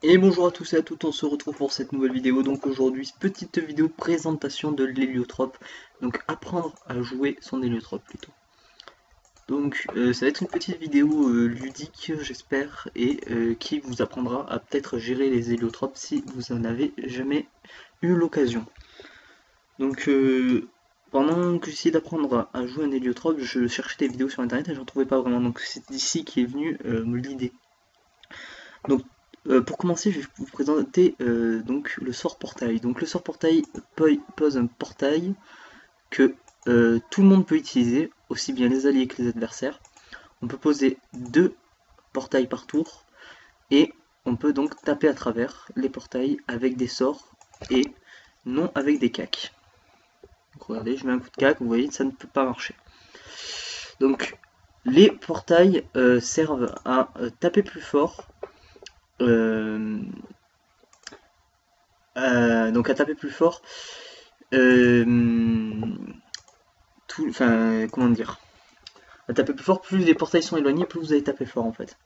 Et bonjour à tous et à toutes, on se retrouve pour cette nouvelle vidéo. Donc aujourd'hui, petite vidéo présentation de l'héliotrope. Donc apprendre à jouer son héliotrope plutôt. Donc ça va être une petite vidéo ludique, j'espère, et qui vous apprendra à peut-être gérer les héliotropes si vous en avez jamais eu l'occasion. Donc pendant que j'essayais d'apprendre à jouer un héliotrope, je cherchais des vidéos sur internet et j'en trouvais pas vraiment. Donc c'est d'ici qui est venue l'idée. Donc pour commencer, je vais vous présenter donc le sort portail. Donc le sort portail pose un portail que tout le monde peut utiliser, aussi bien les alliés que les adversaires. On peut poser 2 portails par tour et on peut donc taper à travers les portails avec des sorts et non avec des cacs. Donc regardez, je mets un coup de cac, vous voyez, ça ne peut pas marcher. Donc les portails servent à taper plus fort. Donc à taper plus fort, enfin comment dire, à taper plus fort, plus les portails sont éloignés, plus vous allez taper fort en fait.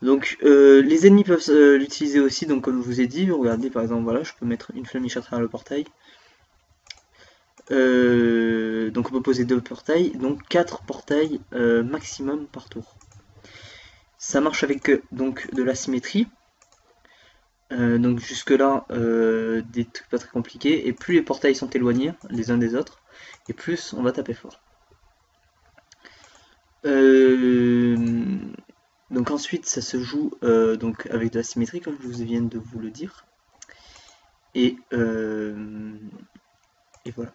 Donc les ennemis peuvent l'utiliser aussi, donc comme je vous ai dit, regardez par exemple, voilà, je peux mettre une flamiche à travers le portail. Donc on peut poser 2 portails, donc 4 portails maximum par tour. Ça marche avec donc de la symétrie. Donc jusque là, des trucs pas très compliqués, et plus les portails sont éloignés les uns des autres, et plus on va taper fort. Donc ensuite ça se joue donc avec de la symétrie comme je viens de vous le dire. Et voilà.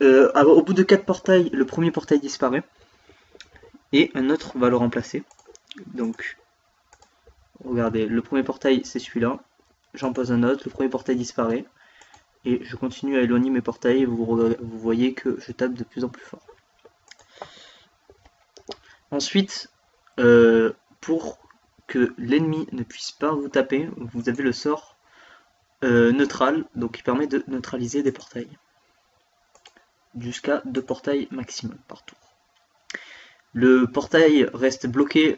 Au bout de 4 portails, le premier portail disparaît, et un autre va le remplacer. Donc regardez, le premier portail c'est celui-là, j'en pose un autre, le premier portail disparaît, et je continue à éloigner mes portails, et vous voyez que je tape de plus en plus fort. Ensuite, pour que l'ennemi ne puisse pas vous taper, vous avez le sort neutral, donc qui permet de neutraliser des portails. Jusqu'à 2 portails maximum par tour. Le portail reste bloqué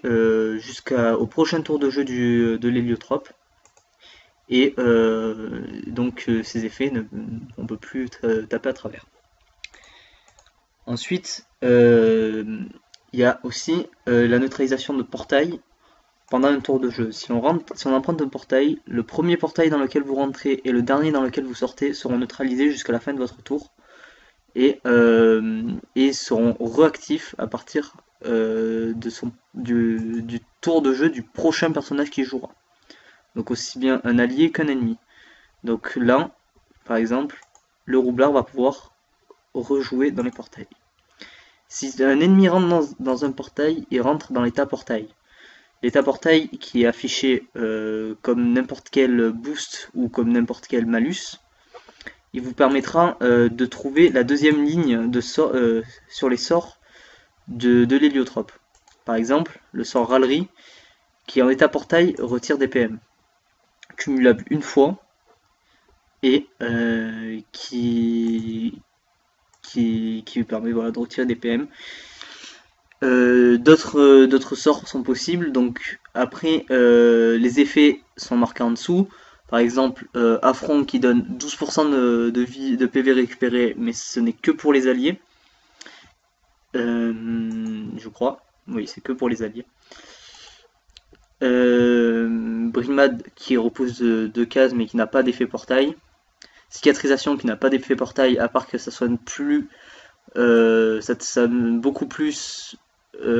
jusqu'au prochain tour de jeu de l'héliotrope. Et donc ces effets, on ne peut plus taper à travers. Ensuite, il y a aussi la neutralisation de portail pendant un tour de jeu. Si on emprunte un portail, le premier portail dans lequel vous rentrez et le dernier dans lequel vous sortez seront neutralisés jusqu'à la fin de votre tour et seront réactifs à partir du tour de jeu du prochain personnage qui jouera. Donc aussi bien un allié qu'un ennemi. Donc là, par exemple, le roublard va pouvoir rejouer dans les portails. Si un ennemi rentre dans un portail, il rentre dans l'état portail. L'état portail qui est affiché comme n'importe quel boost ou comme n'importe quel malus, il vous permettra de trouver la deuxième ligne de sur les sorts de l'héliotrope. Par exemple, le sort râlerie, qui en état portail retire des PM. Cumulable une fois, et qui vous permet voilà, de retirer des PM. D'autres sorts sont possibles, donc après les effets sont marqués en dessous. Par exemple, affront qui donne 12% de vie de PV récupéré, mais ce n'est que pour les alliés. Je crois, oui, c'est que pour les alliés. Brimade qui repousse 2 cases mais qui n'a pas d'effet portail. Cicatrisation qui n'a pas d'effet portail à part que ça soigne plus, ça soigne beaucoup plus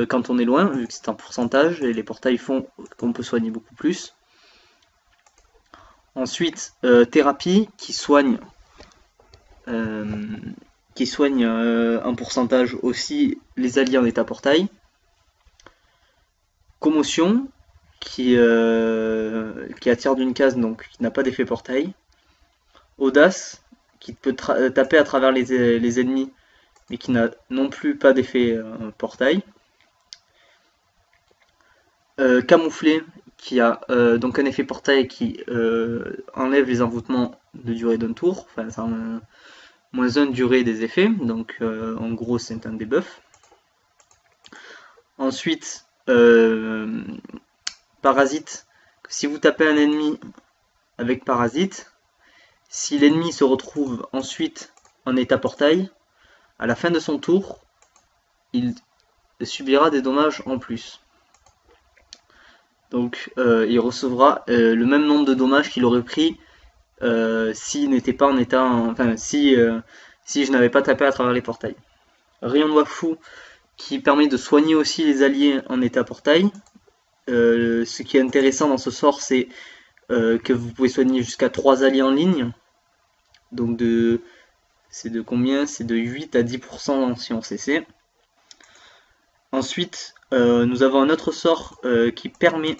quand on est loin, vu que c'est un pourcentage, et les portails font qu'on peut soigner beaucoup plus. Ensuite, thérapie qui soigne un pourcentage aussi les alliés en état portail. Commotion qui attire d'une case, donc qui n'a pas d'effet portail. Audace qui peut taper à travers les ennemis, mais qui n'a non plus pas d'effet portail. Camouflé qui a donc un effet portail qui enlève les envoûtements de durée d'un tour, enfin ça moins 1 durée des effets, donc en gros c'est un debuff. Ensuite parasite, que si vous tapez un ennemi avec parasite, si l'ennemi se retrouve ensuite en état portail, à la fin de son tour, il subira des dommages en plus. Donc il recevra le même nombre de dommages qu'il aurait pris s'il n'était pas en état, enfin si je n'avais pas tapé à travers les portails. Rayon de Wakfu qui permet de soigner aussi les alliés en état portail. Ce qui est intéressant dans ce sort, c'est que vous pouvez soigner jusqu'à 3 alliés en ligne. Donc c'est de combien? C'est de 8 à 10% si on CC. Ensuite, nous avons un autre sort qui permet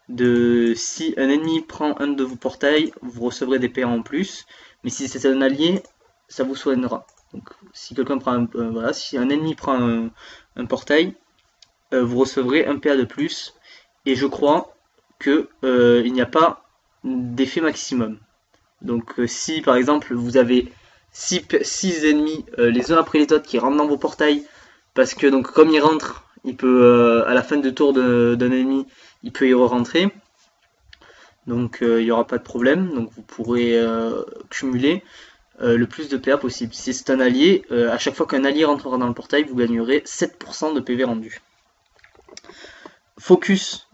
de, si un ennemi prend un de vos portails, vous recevrez des PA en plus, mais si c'est un allié, ça vous soignera. Donc si quelqu'un prend voilà, si un ennemi prend un portail, vous recevrez un PA de plus, et je crois que il n'y a pas d'effet maximum. Donc si par exemple vous avez 6 ennemis les uns après les autres qui rentrent dans vos portails, parce que donc comme ils rentrent, il peut à la fin du tour d'un ennemi, il peut y re-rentrer. Donc il n'y aura pas de problème, donc vous pourrez cumuler le plus de PA possible. Si c'est un allié, à chaque fois qu'un allié rentrera dans le portail, vous gagnerez 7% de PV rendu. Focus,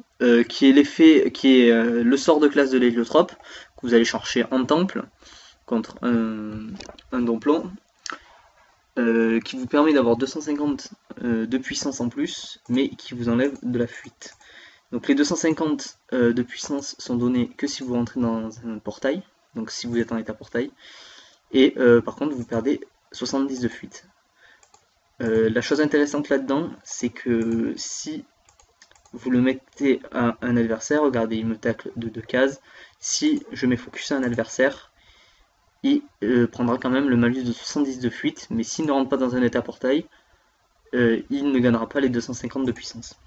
qui est l'effet, qui est le sort de classe de l'héliotrope, que vous allez chercher en temple contre un domplon, qui vous permet d'avoir 250 de puissance en plus, mais qui vous enlève de la fuite. Donc les 250 de puissance sont donnés que si vous rentrez dans un portail, donc si vous êtes en état portail, et par contre vous perdez 70 de fuite. La chose intéressante là-dedans, c'est que si vous le mettez à un adversaire, regardez, il me tacle de 2 cases, si je mets focus à un adversaire, il prendra quand même le malus de 70 de fuite, mais s'il ne rentre pas dans un état portail, il ne gagnera pas les 250 de puissance.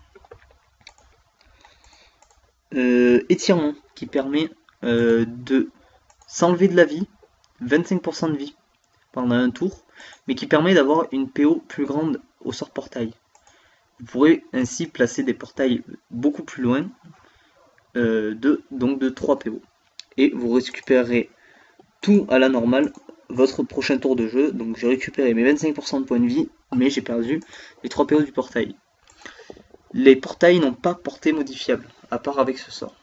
Étirement, qui permet de s'enlever de la vie, 25% de vie pendant un tour, mais qui permet d'avoir une PO plus grande au sort portail. Vous pourrez ainsi placer des portails beaucoup plus loin, donc de 3 PO. Et vous récupérerez tout à la normale votre prochain tour de jeu. Donc j'ai récupéré mes 25% de points de vie, mais j'ai perdu les 3 PO du portail. Les portails n'ont pas portée modifiable, à part avec ce sort.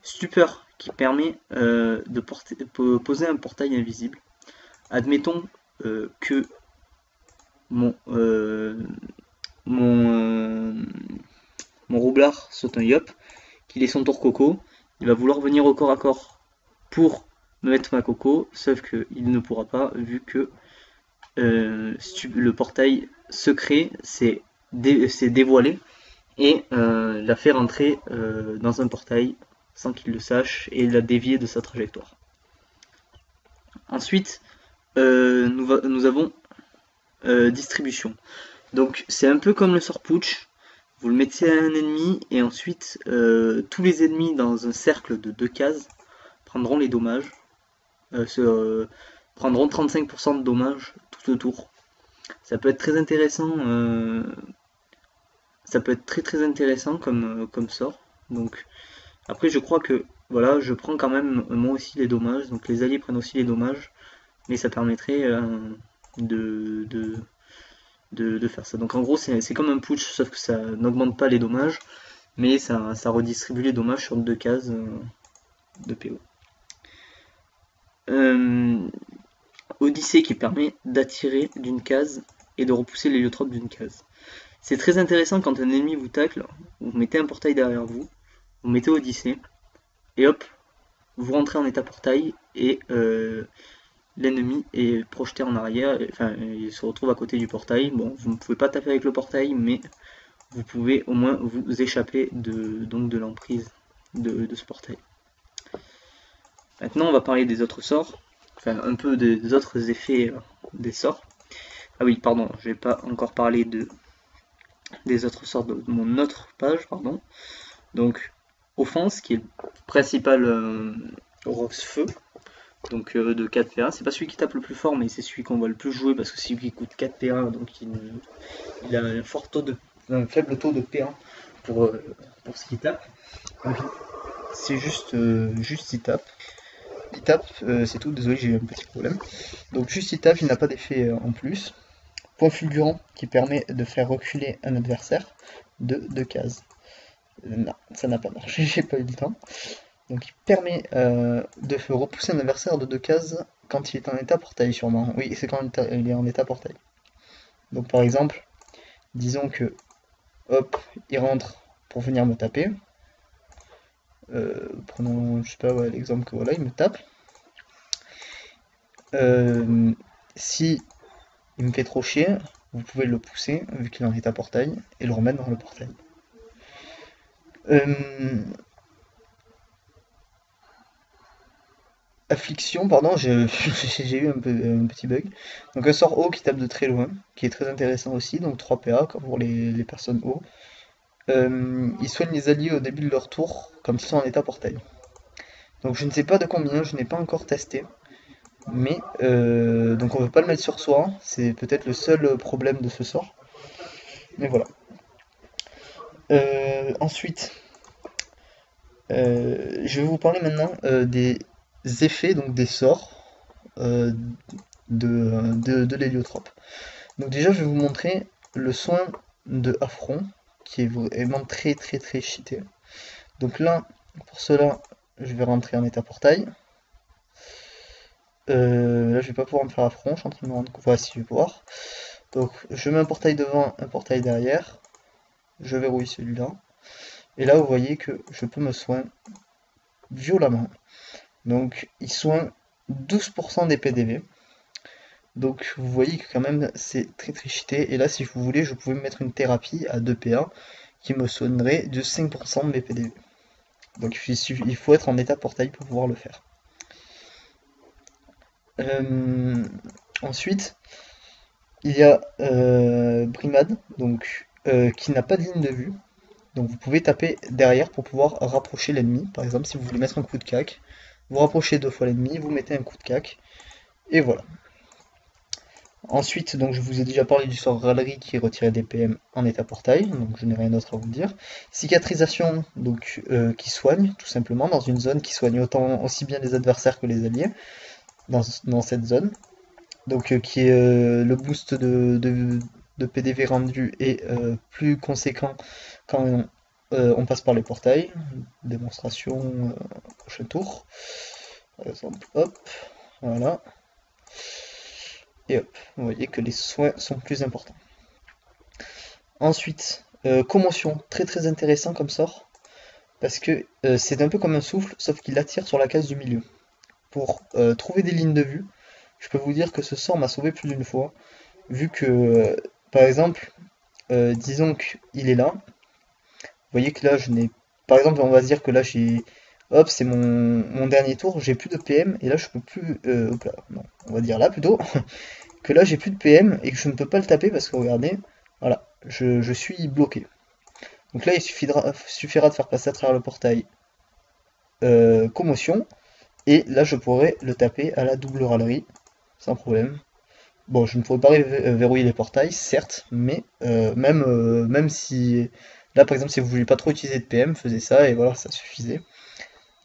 Stupeur, qui permet de poser un portail invisible. Admettons que mon roublard saute un yop, qu'il est son tour coco, il va vouloir venir au corps à corps pour me mettre ma coco, sauf qu'il ne pourra pas vu que le portail secret s'est dévoilé et l'a fait rentrer dans un portail sans qu'il le sache et l'a dévié de sa trajectoire. Ensuite, nous avons distribution. Donc c'est un peu comme le sort putsch, vous le mettez à un ennemi et ensuite tous les ennemis dans un cercle de 2 cases prendront les dommages, prendront 35% de dommages tout autour. Ça peut être très intéressant, ça peut être très intéressant comme sort. Donc après je crois que voilà, je prends quand même moi aussi les dommages, donc les alliés prennent aussi les dommages, mais ça permettrait de faire ça. Donc en gros c'est comme un putsch, sauf que ça n'augmente pas les dommages, mais ça redistribue les dommages sur 2 cases de PO. Odyssée qui permet d'attirer d'une case et de repousser l'héliotrope d'une case. C'est très intéressant quand un ennemi vous tacle, vous mettez un portail derrière vous, vous mettez Odyssée, et hop, vous rentrez en état portail, et l'ennemi est projeté en arrière, enfin il se retrouve à côté du portail. Bon, vous ne pouvez pas taper avec le portail, mais vous pouvez au moins vous échapper de l'emprise de ce portail. Maintenant on va parler des autres sorts, enfin un peu des autres effets des sorts. Ah oui, pardon, je n'ai pas encore parlé des autres sorts de mon autre page, pardon. Donc offense, qui est le principal Rox Feu, donc de 4 PA. C'est pas celui qui tape le plus fort, mais c'est celui qu'on va le plus jouer parce que c'est celui qui coûte 4 PA, donc il a un faible taux de PA pour ce qu'il tape. C'est juste il tape. Il tape, c'est tout, désolé j'ai eu un petit problème. Donc juste il tape, il n'a pas d'effet en plus. Point fulgurant qui permet de faire reculer un adversaire de 2 cases. Non, ça n'a pas marché, j'ai pas eu le temps. Donc il permet de repousser un adversaire de 2 cases quand il est en état portail sûrement. Oui, c'est quand il est en état portail. Donc par exemple, disons que hop, il rentre pour venir me taper. Prenons, je sais pas, ouais, l'exemple que voilà, il me tape. Si il me fait trop chier, vous pouvez le pousser, vu qu'il est en état portail, et le remettre dans le portail. Affliction, pardon, j'ai eu un petit bug. Donc un sort haut qui tape de très loin, qui est très intéressant aussi, donc 3 PA pour les personnes haut. Il soigne les alliés au début de leur tour, quand ils sont en état portail. Donc je ne sais pas de combien, je n'ai pas encore testé. Mais donc on ne veut pas le mettre sur soi, c'est peut-être le seul problème de ce sort. Mais voilà. Ensuite, je vais vous parler maintenant des effets, donc des sorts de l'héliotrope. Donc déjà, je vais vous montrer le soin de affront, qui est vraiment très très très cheaté. Donc là, pour cela, je vais rentrer en état portail. Là, je vais pas pouvoir me faire affront, je suis en train de me rendre compte. Voici, je vais pouvoir. Donc, je mets un portail devant, un portail derrière. Je verrouille celui-là. Et là, vous voyez que je peux me soin violemment. Donc, il soigne 12% des PDV. Donc, vous voyez que quand même, c'est très très cheaté. Et là, si vous voulez, je pouvais me mettre une thérapie à 2 PA qui me soignerait de 5% de mes PDV. Donc, il faut être en état portail pour pouvoir le faire. Ensuite, il y a Brimade, donc, qui n'a pas de ligne de vue. Donc vous pouvez taper derrière pour pouvoir rapprocher l'ennemi. Par exemple, si vous voulez mettre un coup de cac, vous rapprochez 2 fois l'ennemi, vous mettez un coup de cac, et voilà. Ensuite, donc je vous ai déjà parlé du sort râlerie qui est retiré des PM en état portail, donc je n'ai rien d'autre à vous dire. Cicatrisation, donc qui soigne tout simplement dans une zone qui soigne aussi bien les adversaires que les alliés dans cette zone. Donc qui est le boost de PDV rendu est plus conséquent quand on passe par les portails. Démonstration prochain tour. Par exemple, hop, voilà. Et hop, vous voyez que les soins sont plus importants. Ensuite, commotion, très très intéressant comme sort, parce que c'est un peu comme un souffle, sauf qu'il attire sur la case du milieu. Pour trouver des lignes de vue, je peux vous dire que ce sort m'a sauvé plus d'une fois, vu que, par exemple, disons qu'il est là, vous voyez que là, je n'ai... Par exemple, on va se dire que là, j'ai... Hop, c'est mon dernier tour, j'ai plus de PM, et là, je peux plus... hop là, non, on va dire là, plutôt, que là, j'ai plus de PM, et que je ne peux pas le taper, parce que, regardez, voilà, je suis bloqué. Donc là, il suffira de faire passer à travers le portail commotion, et là, je pourrais le taper à la double râlerie, sans problème. Bon, je ne pourrais pas verrouiller les portails, certes, mais même si... Là, par exemple, si vous voulez pas trop utiliser de PM, faisez ça, et voilà, ça suffisait.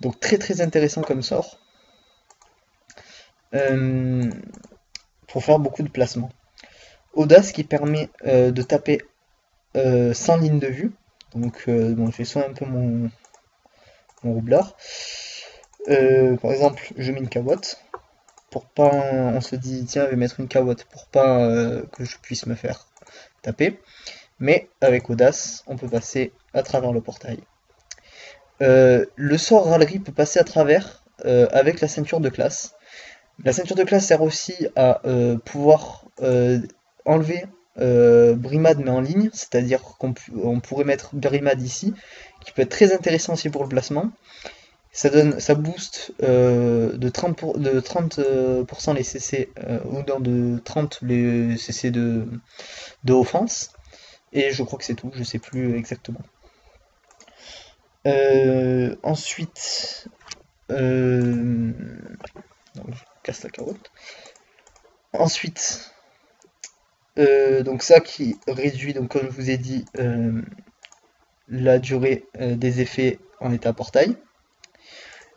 Donc très très intéressant comme sort. Pour faire beaucoup de placements. Audace qui permet de taper sans ligne de vue. Donc, bon, je vais soigner un peu mon roublard. Par exemple, je mets une cabotte. Pour pas, on se dit, tiens, je vais mettre une cabotte pour pas que je puisse me faire taper. Mais avec Audace, on peut passer à travers le portail. Le sort râlerie peut passer à travers avec la ceinture de classe. La ceinture de classe sert aussi à pouvoir enlever Brimade mais en ligne, c'est-à-dire qu'on pourrait mettre Brimade ici, qui peut être très intéressant aussi pour le placement. Ça booste de 30% les CC, ou de 30 les CC de offense. Et je crois que c'est tout, je sais plus exactement. Ensuite, non, je casse la carotte. Ensuite, donc ça qui réduit, donc comme je vous ai dit, la durée des effets en état portail.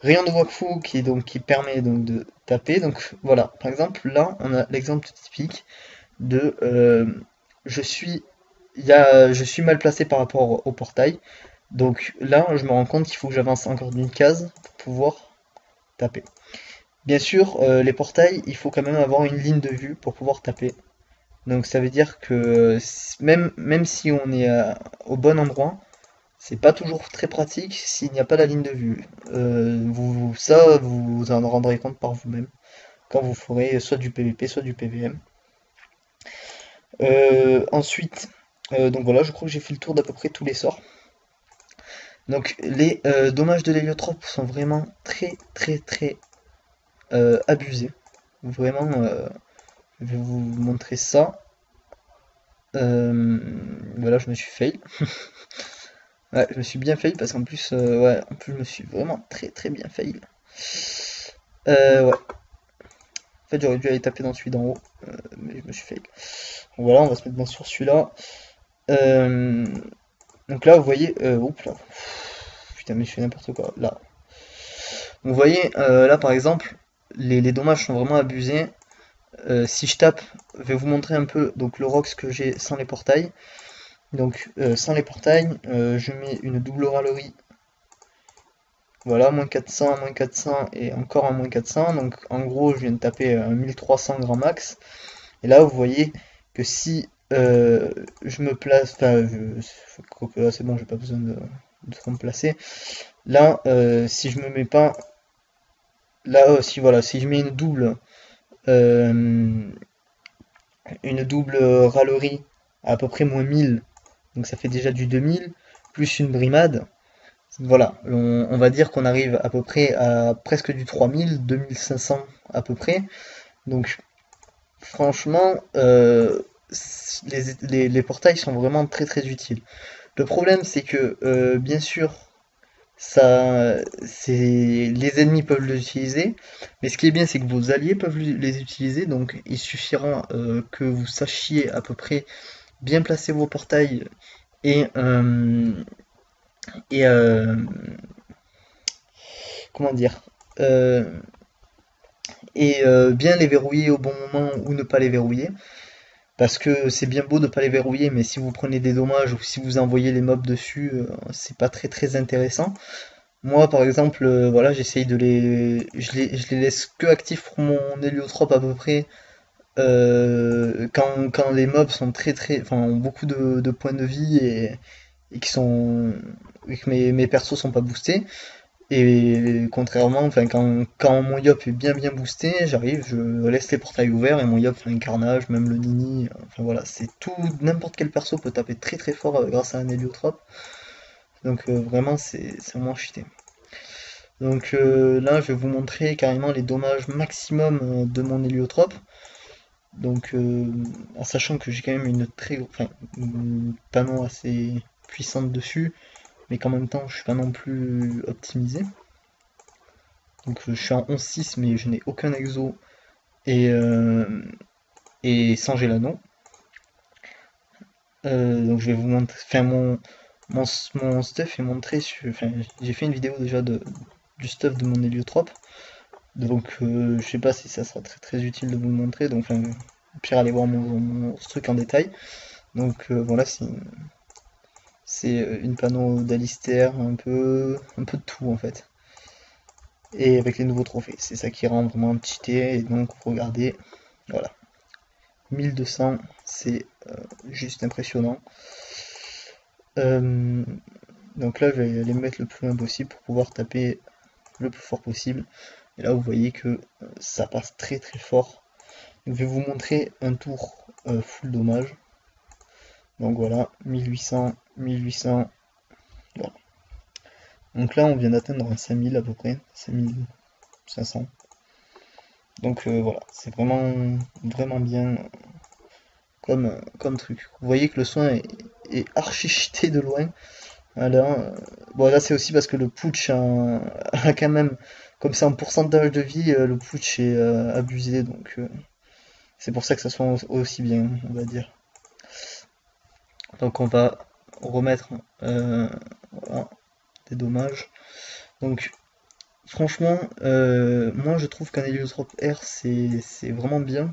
Rayon de Wakfu qui permet donc de taper. Donc voilà, par exemple là on a l'exemple typique de je suis je suis mal placé par rapport au portail. Donc là je me rends compte qu'il faut que j'avance encore d'une case pour pouvoir taper. Bien sûr, les portails, il faut quand même avoir une ligne de vue pour pouvoir taper. Donc ça veut dire que même si on est au bon endroit, c'est pas toujours très pratique s'il n'y a pas la ligne de vue. Ça, vous en rendrez compte par vous-même quand vous ferez soit du PVP, soit du PVM. Ensuite, donc voilà, je crois que j'ai fait le tour d'à peu près tous les sorts. Donc les dommages de l'héliotrope sont vraiment très abusés. Vraiment, je vais vous montrer ça. Voilà, je me suis fail. Ouais, je me suis bien fail parce qu'en plus, ouais, en plus je me suis vraiment très bien fail. Ouais. En fait, j'aurais dû aller taper dans celui d'en haut, mais je me suis fail. Donc voilà, on va se mettre bien sur celui-là. Euh, donc là, vous voyez, oups là. Putain, mais je fais n'importe quoi. Là. Vous voyez, là par exemple, les dommages sont vraiment abusés. Si je tape, je vais vous montrer un peu donc le rox que j'ai sans les portails. Donc sans les portails, je mets une double râlerie. Voilà, moins 400, moins 400 et encore un moins 400. Donc en gros, je viens de taper un 1300 grand max. Et là, vous voyez que si je me place, enfin, là c'est bon, j'ai pas besoin de trop me placer. Là, si je me mets pas, là, si voilà, si je mets euh, une double râlerie à peu près moins 1000, donc ça fait déjà du 2000, plus une brimade. Voilà, on va dire qu'on arrive à peu près à presque du 3000, 2500 à peu près. Donc franchement, les portails sont vraiment très utiles. Le problème c'est que bien sûr, les ennemis peuvent l'utiliser, mais ce qui est bien c'est que vos alliés peuvent les utiliser, donc il suffira que vous sachiez à peu près bien placer vos portails et, euh, et comment dire, euh, bien les verrouiller au bon moment ou ne pas les verrouiller. Parce que c'est bien beau de ne pas les verrouiller, mais si vous prenez des dommages ou si vous envoyez les mobs dessus, c'est pas très intéressant. Moi par exemple, voilà, j'essaye de les. Je les laisse que actifs pour mon héliotrope à peu près. Quand les mobs sont enfin, ont beaucoup de points de vie et et que mes persos sont pas boostés. Et contrairement, enfin, quand mon yop est bien boosté, j'arrive, je laisse les portails ouverts et mon yop fait un carnage, même le nini. Enfin voilà, c'est tout, n'importe quel perso peut taper très fort grâce à un héliotrope. Donc vraiment, c'est vraiment cheaté. Donc là, je vais vous montrer carrément les dommages maximum de mon héliotrope. Donc en sachant que j'ai quand même enfin, une panneau assez puissante dessus, mais qu'en même temps, je suis pas non plus optimisé. Donc je suis en 11-6 mais je n'ai aucun exo et, sans Gélano. Donc je vais vous montrer, enfin mon stuff est montré sur, enfin j'ai fait une vidéo déjà du stuff de mon héliotrope. Donc je sais pas si ça sera très utile de vous le montrer, donc enfin, au pire allez voir mon truc en détail. Donc voilà, c'est une panneau d'Alistair, un peu de tout en fait. Et avec les nouveaux trophées, c'est ça qui rend vraiment cheaté. Et donc regardez, voilà. 1200, c'est juste impressionnant. Euh, donc là, je vais aller me mettre le plus loin possible pour pouvoir taper le plus fort possible. Et là, vous voyez que ça passe très fort. Je vais vous montrer un tour full dommage. Donc voilà, 1800, 1800. Voilà. Donc là, on vient d'atteindre un 5000 à peu près, 5500. Donc voilà, c'est vraiment bien comme truc. Vous voyez que le soin est archi cheaté de loin. Voilà. Bon là c'est aussi parce que le putsch a quand même, comme c'est en pourcentage de vie, le putsch est abusé, donc c'est pour ça que ça soit aussi bien, on va dire. Donc on va remettre voilà, des dommages. Donc franchement, moi je trouve qu'un héliotrope R c'est vraiment bien.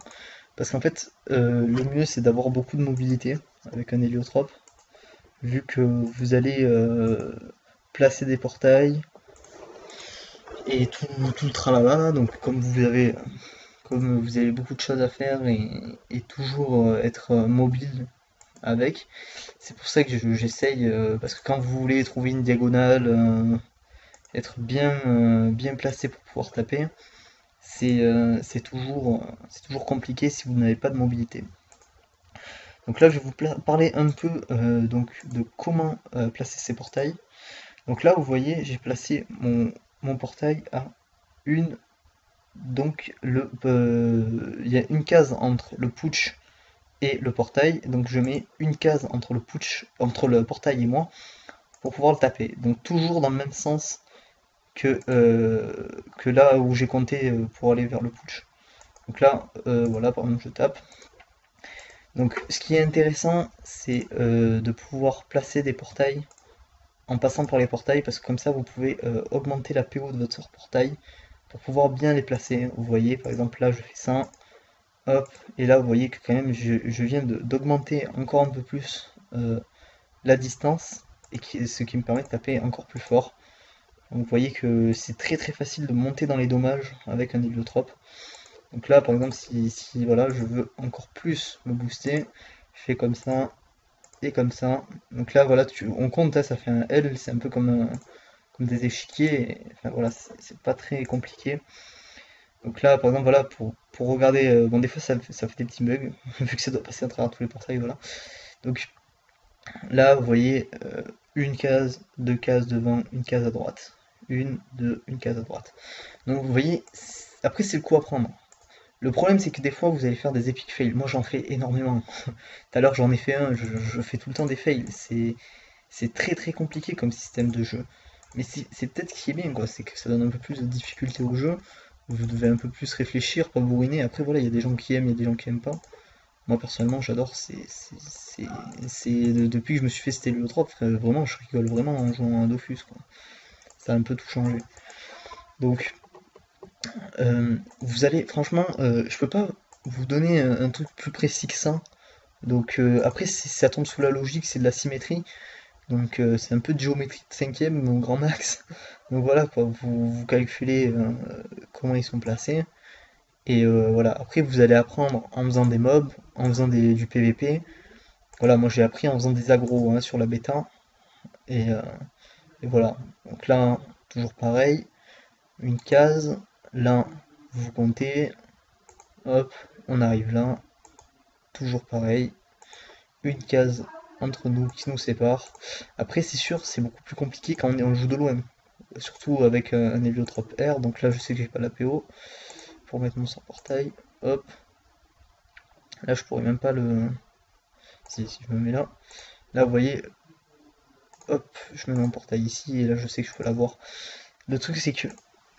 Parce qu'en fait, le mieux c'est d'avoir beaucoup de mobilité avec un héliotrope. Vu que vous allez placer des portails et tout le tralala. Donc comme vous avez beaucoup de choses à faire et toujours être mobile avec. C'est pour ça que j'essaye, parce que quand vous voulez trouver une diagonale, être bien placé pour pouvoir taper, c'est toujours compliqué si vous n'avez pas de mobilité. Donc là, je vais vous parler un peu donc, de comment placer ces portails. Donc là, vous voyez, j'ai placé mon portail à une. Donc il y a une case entre le putsch et le portail. Donc je mets une case entre entre le portail et moi pour pouvoir le taper. Donc toujours dans le même sens que là où j'ai compté pour aller vers le putsch. Donc là, voilà, par exemple, je tape. Donc ce qui est intéressant, c'est de pouvoir placer des portails en passant par les portails, parce que comme ça, vous pouvez augmenter la PO de votre portail pour pouvoir bien les placer. Vous voyez, par exemple, là, je fais ça, hop, et là, vous voyez que quand même, je viens d'augmenter encore un peu plus la distance, ce qui me permet de taper encore plus fort. Donc, vous voyez que c'est très facile de monter dans les dommages avec un héliotrope. Donc là, par exemple, si voilà, je veux encore plus me booster, je fais comme ça et comme ça. Donc là, voilà, on compte, hein, ça fait un L, c'est un peu comme des échiquiers. Enfin voilà, c'est pas très compliqué. Donc là, par exemple, voilà, pour regarder, bon, des fois ça fait des petits bugs, vu que ça doit passer à travers tous les portails, voilà. Donc là, vous voyez, une case, deux cases devant, une case à droite. Une, deux, une case à droite. Donc vous voyez, après c'est le coup à prendre. Le problème c'est que des fois vous allez faire des epic fails. Moi j'en fais énormément. Tout à l'heure j'en ai fait un, je fais tout le temps des fails. C'est très compliqué comme système de jeu. Mais c'est peut-être ce qui est bien, quoi. C'est que ça donne un peu plus de difficulté au jeu. Vous devez un peu plus réfléchir, pas bourriner. Après voilà, il y a des gens qui aiment, il y a des gens qui aiment pas. Moi personnellement j'adore, depuis que je me suis fait cet héliotrope, vraiment je rigole vraiment en jouant à Dofus, quoi. Ça a un peu tout changé. Donc vous allez, franchement, je peux pas vous donner un truc plus précis que ça. Donc après ça tombe sous la logique, c'est de la symétrie. Donc c'est un peu de géométrie de cinquième, mon grand max. Donc voilà quoi, vous calculez comment ils sont placés. Et voilà, après vous allez apprendre en faisant des mobs, en faisant du PVP. Voilà, moi j'ai appris en faisant des agros hein, sur la bêta. Et, euh, et voilà, donc là, toujours pareil, une case, là, vous comptez, hop, on arrive là, toujours pareil, une case entre nous qui nous sépare. Après c'est sûr, c'est beaucoup plus compliqué quand on joue de loin, surtout avec un héliotrope R, donc là je sais que j'ai pas la PO, pour mettre mon sort portail, hop, là je pourrais même pas le... Si je me mets là, là vous voyez, hop, je mets mon portail ici, et là je sais que je peux l'avoir. Le truc c'est que,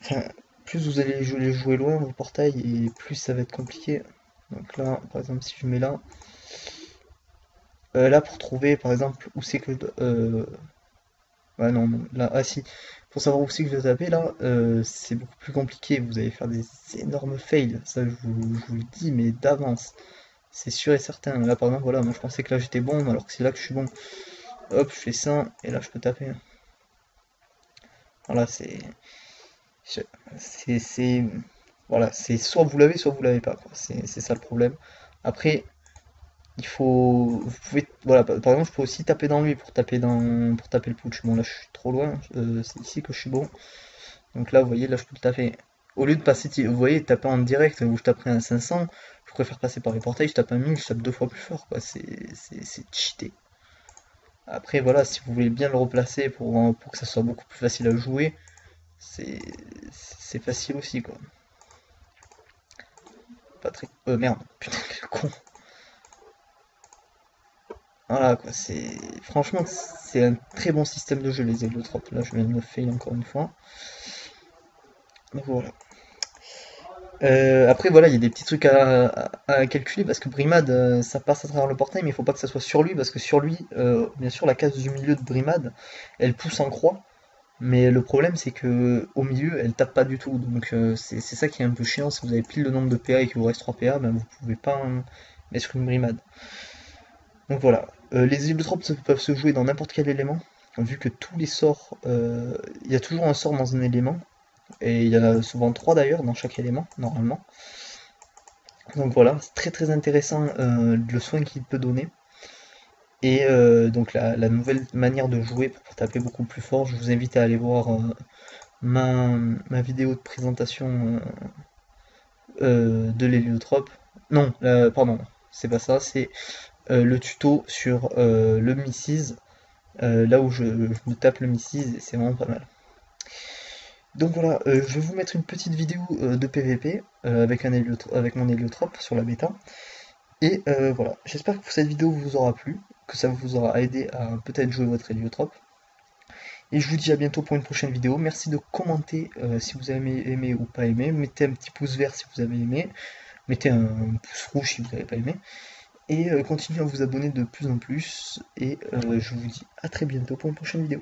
enfin, plus vous allez les jouer loin vos portails, et plus ça va être compliqué. Donc là, par exemple, si je mets là, là pour trouver par exemple où c'est que ouais non, là ah si pour savoir où c'est que je dois taper là c'est beaucoup plus compliqué, vous allez faire des énormes fails, ça je vous le dis mais d'avance, c'est sûr et certain. Là par exemple voilà, moi je pensais que là j'étais bon alors que c'est là que je suis bon, hop je fais ça et là je peux taper, voilà c'est voilà, c'est soit vous l'avez pas quoi, c'est ça le problème. Après il faut, vous pouvez, voilà, par exemple, je peux aussi taper dans lui pour taper le putsch. Bon, là, je suis trop loin, c'est ici que je suis bon. Donc là, vous voyez, là, je peux le taper. Au lieu de passer, vous voyez, taper en direct où je taperai un 500, je préfère passer par les portails, je tape un 1000, je tape deux fois plus fort, quoi. C'est cheaté. Après, voilà, si vous voulez bien le replacer pour que ça soit beaucoup plus facile à jouer, c'est c'est facile aussi, quoi. Pas très... merde, putain, quel con. Voilà quoi, c'est franchement c'est un très bon système de jeu les héliotrope. Là je viens de me fail encore une fois. Donc voilà. Après voilà, il y a des petits trucs à calculer parce que Brimad ça passe à travers le portail, mais il faut pas que ça soit sur lui parce que sur lui, bien sûr, la case du milieu de Brimad elle pousse en croix, mais le problème c'est que au milieu elle tape pas du tout, donc c'est ça qui est un peu chiant. Si vous avez pile le nombre de PA et qu'il vous reste 3 PA, ben vous pouvez pas mettre une Brimad. Donc voilà. Les héliotrope peuvent se jouer dans n'importe quel élément, vu que tous les sorts, il y a toujours un sort dans un élément, et il y en a souvent 3 d'ailleurs dans chaque élément, normalement. Donc voilà, c'est très très intéressant le soin qu'il peut donner. Et donc la nouvelle manière de jouer pour taper beaucoup plus fort, je vous invite à aller voir ma vidéo de présentation de l'héliotrope. Non, pardon, c'est pas ça, c'est le tuto sur le Mrs. Là où je me tape le Mrs. et c'est vraiment pas mal. Donc voilà, je vais vous mettre une petite vidéo de PVP avec mon héliotrope sur la bêta. Et voilà, j'espère que cette vidéo vous aura plu, que ça vous aura aidé à peut-être jouer votre héliotrope. Et je vous dis à bientôt pour une prochaine vidéo. Merci de commenter si vous avez aimé ou pas aimé. Mettez un petit pouce vert si vous avez aimé. Mettez un pouce rouge si vous n'avez pas aimé. Et continuez à vous abonner de plus en plus. Et je vous dis à très bientôt pour une prochaine vidéo.